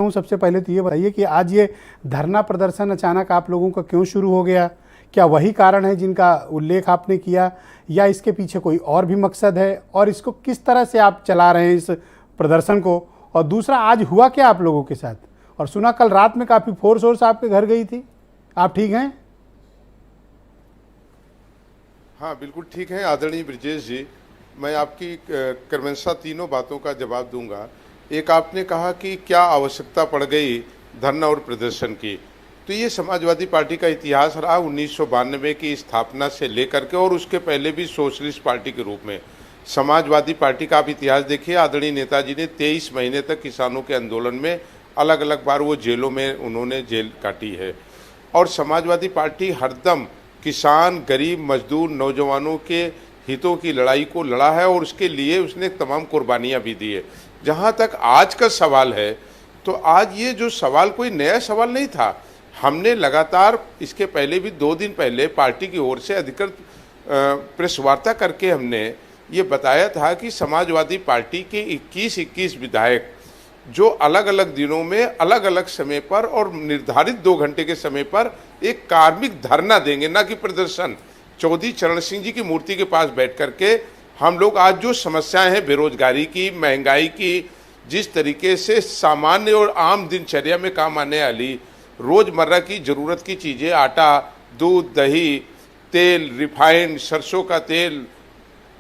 हूँ। सबसे पहले तो ये बताइए कि आज ये धरना प्रदर्शन अचानक आप लोगों का क्यों शुरू हो गया? क्या वही कारण है जिनका उल्लेख आपने किया, या इसके पीछे कोई और भी मकसद है, और इसको किस तरह से आप चला रहे हैं इस प्रदर्शन को? और दूसरा, आज हुआ क्या आप लोगों के साथ? और सुना कल रात में काफ़ी फोर्स वोर्स आपके घर गई थी, आप ठीक हैं? हाँ, बिल्कुल ठीक है आदरणीय ब्रिजेश जी। मैं आपकी क्रमशः तीनों बातों का जवाब दूंगा। एक, आपने कहा कि क्या आवश्यकता पड़ गई धरना और प्रदर्शन की, तो ये समाजवादी पार्टी का इतिहास रहा 1992 की स्थापना से लेकर के, और उसके पहले भी सोशलिस्ट पार्टी के रूप में। समाजवादी पार्टी का आप इतिहास देखिए, आदरणीय नेताजी ने 23 महीने तक किसानों के आंदोलन में अलग अलग बार वो जेलों में उन्होंने जेल काटी है। और समाजवादी पार्टी हरदम किसान, गरीब, मजदूर, नौजवानों के हितों की लड़ाई को लड़ा है, और उसके लिए उसने तमाम कुर्बानियां भी दी है। जहां तक आज का सवाल है, तो आज ये जो सवाल कोई नया सवाल नहीं था। हमने लगातार इसके पहले भी 2 दिन पहले पार्टी की ओर से अधिकृत प्रेस वार्ता करके हमने ये बताया था कि समाजवादी पार्टी के 21 विधायक जो अलग अलग दिनों में अलग अलग समय पर और निर्धारित 2 घंटे के समय पर एक कार्मिक धरना देंगे, ना कि प्रदर्शन। चौधरी चरण सिंह जी की मूर्ति के पास बैठ करके हम लोग आज जो समस्याएं हैं बेरोजगारी की, महंगाई की, जिस तरीके से सामान्य और आम दिनचर्या में काम आने वाली रोजमर्रा की जरूरत की चीजें, आटा, दूध, दही, तेल, रिफाइंड, सरसों का तेल,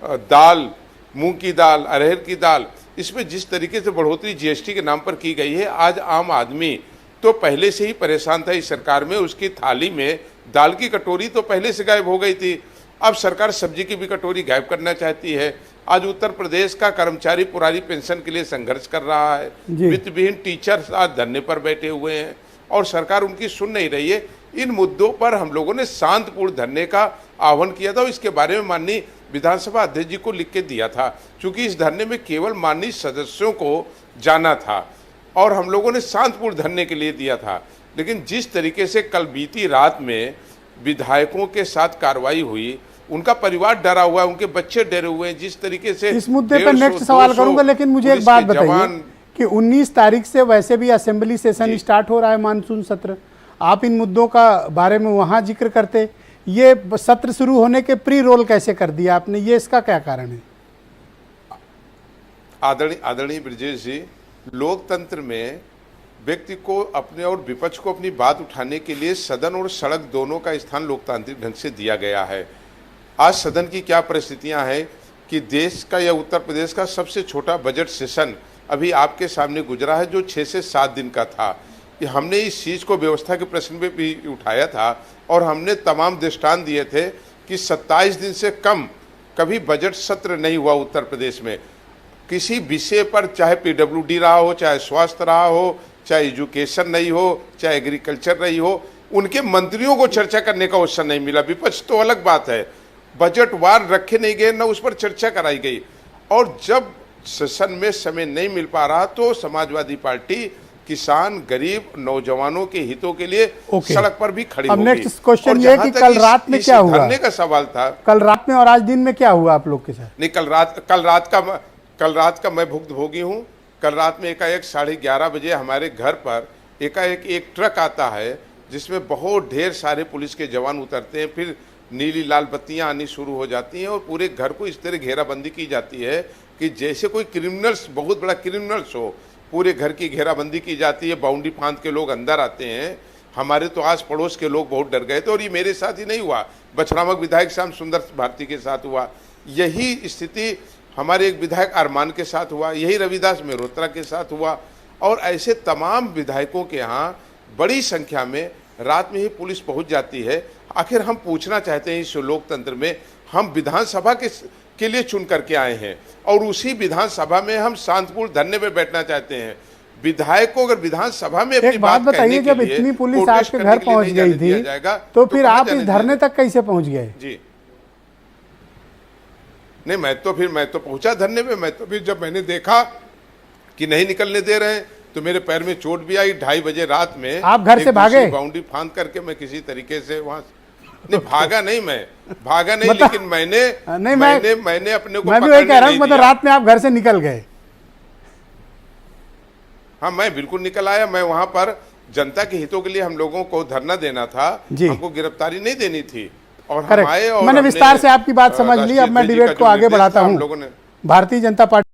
दाल, मूंग की दाल, अरहर की दाल, इसमें जिस तरीके से बढ़ोतरी जीएसटी के नाम पर की गई है, आज आम आदमी तो पहले से ही परेशान था इस सरकार में। उसकी थाली में दाल की कटोरी तो पहले से गायब हो गई थी, अब सरकार सब्जी की भी कटोरी गायब करना चाहती है। आज उत्तर प्रदेश का कर्मचारी पुरानी पेंशन के लिए संघर्ष कर रहा है, वित्त विहीन टीचर आज धरने पर बैठे हुए हैं और सरकार उनकी सुन नहीं रही है। इन मुद्दों पर हम लोगों ने शांतिपूर्ण धरने का आह्वान किया था, और इसके बारे में माननीय विधानसभा अध्यक्ष जी को लिख के दिया था, क्योंकि इस धरने में केवल माननीय सदस्यों को जाना था और हम लोगों ने शांतिपूर्ण धरने के लिए दिया था। लेकिन जिस तरीके से कल बीती रात में विधायकों के साथ कार्रवाई हुई, उनका परिवार डरा हुआ है, उनके बच्चे डरे हुए हैं। जिस तरीके से इस मुद्दे पर नेक्स्ट सवाल करूंगा, लेकिन मुझे एक बात बताइए कि 19 तारीख से वैसे भी असेंबली सेशन स्टार्ट हो रहा है, मानसून सत्र। आप इन मुद्दों का बारे में वहां जिक्र करते, ये सत्र शुरू होने के प्री रोल कैसे कर दिया आपने, ये इसका क्या कारण है? आदरणीय ब्रिजेश जी, लोकतंत्र में व्यक्ति को अपने और विपक्ष को अपनी बात उठाने के लिए सदन और सड़क दोनों का स्थान लोकतांत्रिक ढंग से दिया गया है। आज सदन की क्या परिस्थितियां हैं कि देश का या उत्तर प्रदेश का सबसे छोटा बजट सेशन अभी आपके सामने गुजरा है, जो 6 से 7 दिन का था। कि हमने इस चीज़ को व्यवस्था के प्रश्न पे भी उठाया था, और हमने तमाम दृष्टांत दिए थे कि 27 दिन से कम कभी बजट सत्र नहीं हुआ उत्तर प्रदेश में किसी विषय पर, चाहे पीडब्ल्यूडी रहा हो, चाहे स्वास्थ्य रहा हो, चाहे एजुकेशन नहीं हो, चाहे एग्रीकल्चर नहीं हो। उनके मंत्रियों को चर्चा करने का अवसर नहीं मिला। विपक्ष तो अलग बात है, बजट वार रखे नहीं गए, न उस पर चर्चा कराई गई। और जब सेशन में समय नहीं मिल पा रहा, तो समाजवादी पार्टी किसान, गरीब, नौजवानों के हितों के लिए सड़क पर भी खड़ी हो गई। नेक्स्ट क्वेश्चन ये कि कल रात में क्या हुआ? धरने का सवाल था कल रात में, और आज दिन में क्या हुआ आप लोग के साथ? नहीं, कल रात का मैं भुक्तभोगी हूँ। कल रात में एकाएक 11:30 बजे हमारे घर पर एकाएक एक ट्रक आता है, जिसमें बहुत ढेर सारे पुलिस के जवान उतरते हैं। फिर नीली लाल बत्तियां आनी शुरू हो जाती हैं, और पूरे घर को इस तरह घेराबंदी की जाती है कि जैसे कोई क्रिमिनल्स, बहुत बड़ा क्रिमिनल्स हो। पूरे घर की घेराबंदी की जाती है, बाउंड्री फांद के लोग अंदर आते हैं। हमारे तो आस पड़ोस के लोग बहुत डर गए थे, और ये मेरे साथ ही नहीं हुआ, बछरामक विधायक श्याम सुंदर भारती के साथ हुआ। यही स्थिति हमारे एक विधायक अरमान के साथ हुआ, यही रविदास मेहरोत्रा के साथ हुआ, और ऐसे तमाम विधायकों के यहाँ बड़ी संख्या में रात में ही पुलिस पहुंच जाती है। आखिर हम पूछना चाहते हैं, इस लोकतंत्र में हम विधानसभा के लिए चुन करके आए हैं, और उसी विधानसभा में हम शांतिपूर्ण धरने में बैठना चाहते हैं। विधायक को अगर विधानसभा में अपनी बात बताइए, जब इतनी पुलिस आपके घर पहुंच गई थी, तो फिर आप इस धरने तक कैसे पहुंच गए? जी नहीं, मैं तो पहुंचा धरने में। मैं तो फिर जब मैंने देखा कि नहीं निकलने दे रहे हैं, तो मेरे पैर में चोट भी आई। 2:30 बजे रात में आप घर से भागे? बाउंड्री फांद करके मैं किसी तरीके से वहां नहीं भागा, नहीं मैं भागा नहीं, लेकिन मैंने अपने को मैं भी वही कह रहा हूँ, मतलब रात में आप घर से निकल गए? हाँ, मैं बिल्कुल निकल आया। मैं वहां पर जनता के हितों के लिए हम लोगों को धरना देना था, जी। हमको गिरफ्तारी नहीं देनी थी। और हम करेक्ट, आए और मैंने विस्तार से आपकी बात समझ ली। अब मैं डिबेट को आगे बढ़ाता हूँ। भारतीय जनता पार्टी